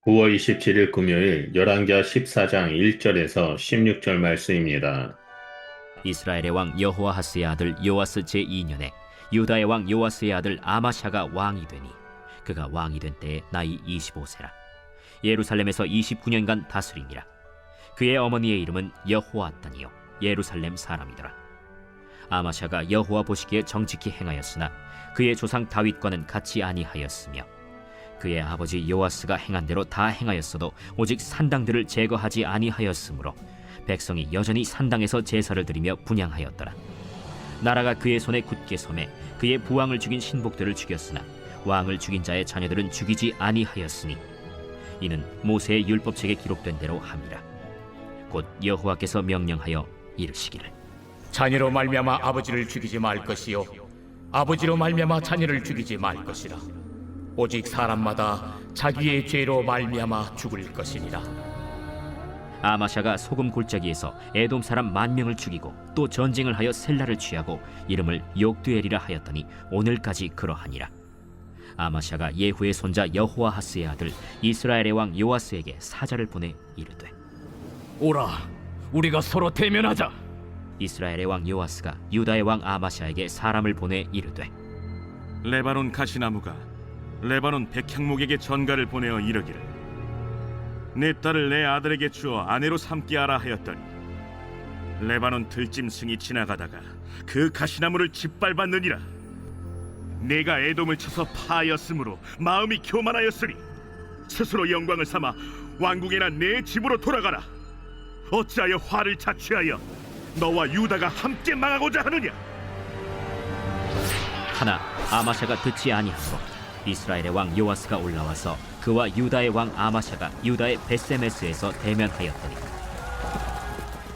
9월 27일 금요일 열왕기하 14장 1절에서 16절 말씀입니다. 이스라엘의 왕 여호아하스의 아들 요아스 제2년에 유다의 왕 요아스의 아들 아마샤가 왕이 되니 그가 왕이 된 때에 나이 25세라. 예루살렘에서 29년간 다스리니라. 그의 어머니의 이름은 여호아단이요 예루살렘 사람이더라. 아마샤가 여호와 보시기에 정직히 행하였으나 그의 조상 다윗과는 같이 아니하였으며 그의 아버지 요아스가 행한 대로 다 행하였어도 오직 산당들을 제거하지 아니하였으므로 백성이 여전히 산당에서 제사를 드리며 분향하였더라. 나라가 그의 손에 굳게 섬에 그의 부왕을 죽인 신복들을 죽였으나 왕을 죽인 자의 자녀들은 죽이지 아니하였으니 이는 모세의 율법책에 기록된 대로 함이라. 곧 여호와께서 명령하여 이르시기를 자녀로 말미암아 아버지를 죽이지 말 것이요 아버지로 말미암아 자녀를 죽이지 말 것이라. 오직 사람마다 자기의 죄로 말미암아 죽을 것이니라. 아마샤가 소금 골짜기에서 에돔 사람 10,000명을 죽이고 또 전쟁을 하여 셀라를 취하고 이름을 욕두엘이라 하였더니 오늘까지 그러하니라. 아마샤가 예후의 손자 여호아하스의 아들 이스라엘의 왕 요아스에게 사자를 보내 이르되 오라, 우리가 서로 대면하자. 이스라엘의 왕 요아스가 유다의 왕 아마샤에게 사람을 보내 이르되 레바논 가시나무가 레바논 백향목에게 전가를 보내어 이르기를 내 딸을 내 아들에게 주어 아내로 삼게 하라 하였더니 레바논 들짐승이 지나가다가 그 가시나무를 짓밟았느니라. 내가 에돔을 쳐서 파하였으므로 마음이 교만하였으니 스스로 영광을 삼아 왕궁에나 내 집으로 돌아가라. 어찌하여 화를 자취하여 너와 유다가 함께 망하고자 하느냐. 하나 아마샤가 듣지 아니하므로 이스라엘의 왕 요아스가 올라와서 그와 유다의 왕 아마샤가 유다의 베세메스에서 대면하였더니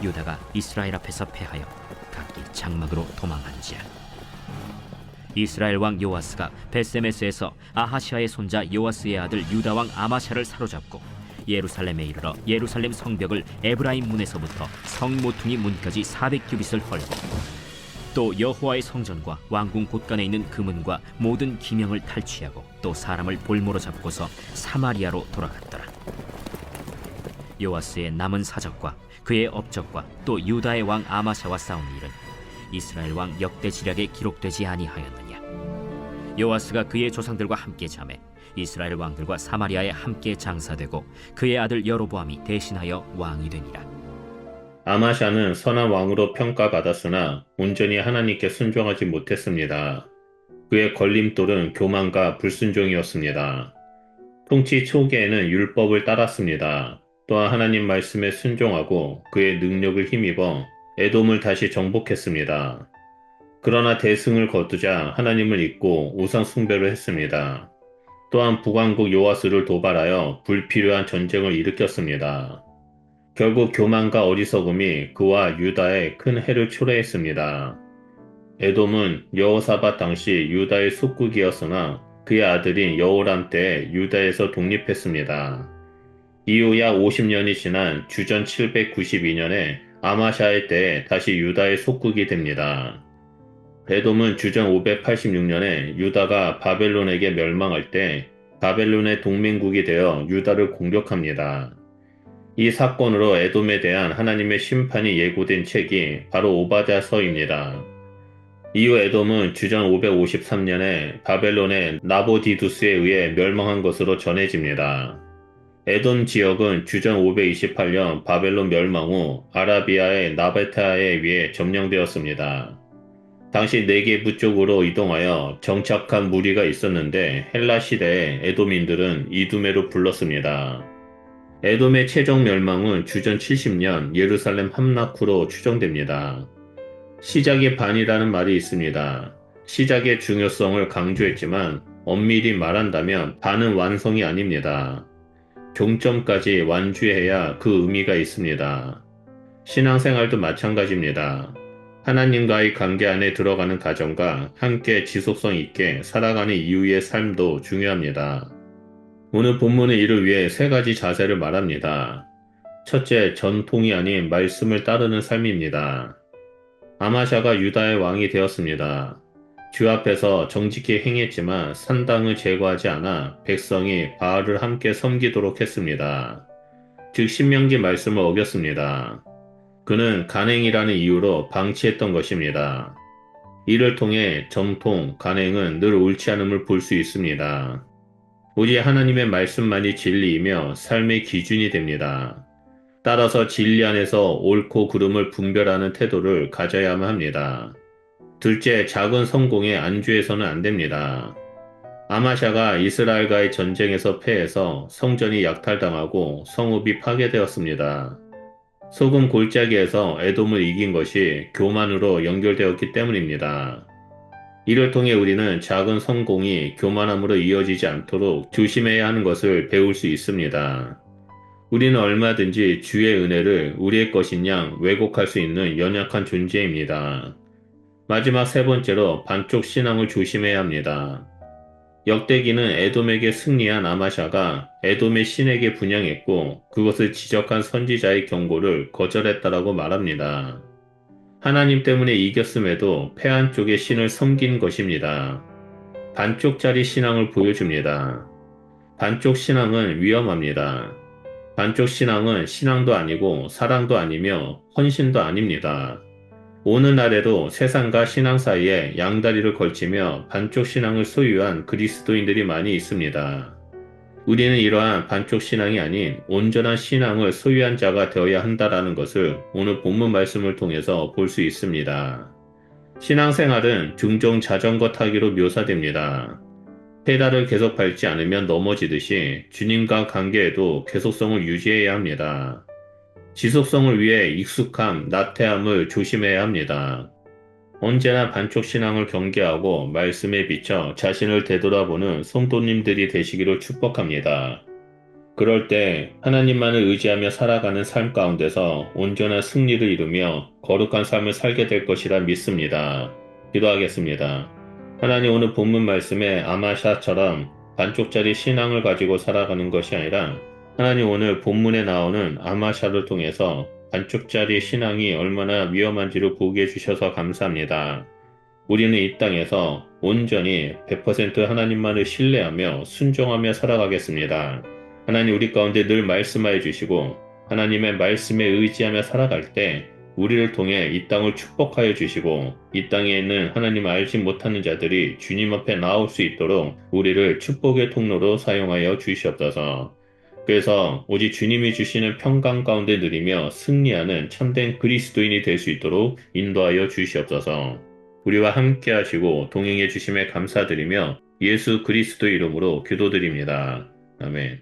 유다가 이스라엘 앞에서 패하여 각기 장막으로 도망한지라. 이스라엘 왕 요아스가 베세메스에서 아하시아의 손자 요아스의 아들 유다 왕 아마샤를 사로잡고 예루살렘에 이르러 예루살렘 성벽을 에브라임 문에서부터 성 모퉁이 문까지 400규빗을 헐고 또 여호와의 성전과 왕궁 곳간에 있는 금은과 모든 기명을 탈취하고 또 사람을 볼모로 잡고서 사마리아로 돌아갔더라. 요아스의 남은 사적과 그의 업적과 또 유다의 왕 아마샤와 싸운 일은 이스라엘 왕 역대 지략에 기록되지 아니하였느냐. 요아스가 그의 조상들과 함께 잠에 이스라엘 왕들과 사마리아에 함께 장사되고 그의 아들 여로보암이 대신하여 왕이 되니라. 아마샤는 선한 왕으로 평가받았으나 온전히 하나님께 순종하지 못했습니다. 그의 걸림돌은 교만과 불순종이었습니다. 통치 초기에는 율법을 따랐습니다. 또한 하나님 말씀에 순종하고 그의 능력을 힘입어 에돔을 다시 정복했습니다. 그러나 대승을 거두자 하나님을 잊고 우상 숭배를 했습니다. 또한 북왕국 요아스를 도발하여 불필요한 전쟁을 일으켰습니다. 결국 교만과 어리석음이 그와 유다에 큰 해를 초래했습니다. 에돔은 여호사밧 당시 유다의 속국이었으나 그의 아들인 여호람 때 유다에서 독립했습니다. 이후 약 50년이 지난 주전 792년에 아마샤의 때에 다시 유다의 속국이 됩니다. 에돔은 주전 586년에 유다가 바벨론에게 멸망할 때 바벨론의 동맹국이 되어 유다를 공격합니다. 이 사건으로 에돔에 대한 하나님의 심판이 예고된 책이 바로 오바댜서입니다. 이후 에돔은 주전 553년에 바벨론의 나보디두스에 의해 멸망한 것으로 전해집니다. 에돔 지역은 주전 528년 바벨론 멸망 후 아라비아의 나베타에 의해 점령되었습니다. 당시 네게부 쪽으로 이동하여 정착한 무리가 있었는데 헬라 시대에 에돔인들은 이두메로 불렀습니다. 에돔의 최종 멸망은 주전 70년 예루살렘 함락 후로 추정됩니다. 시작이 반이라는 말이 있습니다. 시작의 중요성을 강조했지만 엄밀히 말한다면 반은 완성이 아닙니다. 종점까지 완주해야 그 의미가 있습니다. 신앙생활도 마찬가지입니다. 하나님과의 관계 안에 들어가는 과정과 함께 지속성 있게 살아가는 이후의 삶도 중요합니다. 오늘 본문의 이를 위해 3가지 자세를 말합니다. 첫째, 전통이 아닌 말씀을 따르는 삶입니다. 아마샤가 유다의 왕이 되었습니다. 주 앞에서 정직히 행했지만 산당을 제거하지 않아 백성이 바알을 함께 섬기도록 했습니다. 즉 신명기 말씀을 어겼습니다. 그는 간행이라는 이유로 방치했던 것입니다. 이를 통해 전통, 간행은 늘 옳지 않음을 볼 수 있습니다. 오직 하나님의 말씀만이 진리이며 삶의 기준이 됩니다. 따라서 진리 안에서 옳고 그름을 분별하는 태도를 가져야만 합니다. 둘째, 작은 성공에 안주해서는 안 됩니다. 아마샤가 이스라엘과의 전쟁에서 패해서 성전이 약탈당하고 성읍이 파괴되었습니다. 소금 골짜기에서 에돔을 이긴 것이 교만으로 연결되었기 때문입니다. 이를 통해 우리는 작은 성공이 교만함으로 이어지지 않도록 조심해야 하는 것을 배울 수 있습니다. 우리는 얼마든지 주의 은혜를 우리의 것인 양 왜곡할 수 있는 연약한 존재입니다. 마지막 세 번째로 반쪽 신앙을 조심해야 합니다. 역대기는 에돔에게 승리한 아마샤가 에돔의 신에게 분향했고 그것을 지적한 선지자의 경고를 거절했다라고 말합니다. 하나님 때문에 이겼음에도 패한 쪽의 신을 섬긴 것입니다. 반쪽짜리 신앙을 보여줍니다. 반쪽 신앙은 위험합니다. 반쪽 신앙은 신앙도 아니고 사랑도 아니며 헌신도 아닙니다. 오늘날에도 세상과 신앙 사이에 양다리를 걸치며 반쪽 신앙을 소유한 그리스도인들이 많이 있습니다. 우리는 이러한 반쪽 신앙이 아닌 온전한 신앙을 소유한 자가 되어야 한다라는 것을 오늘 본문 말씀을 통해서 볼 수 있습니다. 신앙생활은 중종 자전거 타기로 묘사됩니다. 페달을 계속 밟지 않으면 넘어지듯이 주님과 관계에도 계속성을 유지해야 합니다. 지속성을 위해 익숙함, 나태함을 조심해야 합니다. 언제나 반쪽 신앙을 경계하고 말씀에 비춰 자신을 되돌아보는 성도님들이 되시기를 축복합니다. 그럴 때 하나님만을 의지하며 살아가는 삶 가운데서 온전한 승리를 이루며 거룩한 삶을 살게 될 것이라 믿습니다. 기도하겠습니다. 하나님, 오늘 본문 말씀에 아마샤처럼 반쪽짜리 신앙을 가지고 살아가는 것이 아니라 하나님, 오늘 본문에 나오는 아마샤를 통해서 반쪽짜리 신앙이 얼마나 위험한지를 보게 해주셔서 감사합니다. 우리는 이 땅에서 온전히 100% 하나님만을 신뢰하며 순종하며 살아가겠습니다. 하나님, 우리 가운데 늘 말씀하여 주시고 하나님의 말씀에 의지하며 살아갈 때 우리를 통해 이 땅을 축복하여 주시고 이 땅에 있는 하나님 알지 못하는 자들이 주님 앞에 나올 수 있도록 우리를 축복의 통로로 사용하여 주시옵소서. 그래서 오직 주님이 주시는 평강 가운데 누리며 승리하는 참된 그리스도인이 될 수 있도록 인도하여 주시옵소서. 우리와 함께 하시고 동행해 주심에 감사드리며 예수 그리스도 이름으로 기도드립니다. 아멘.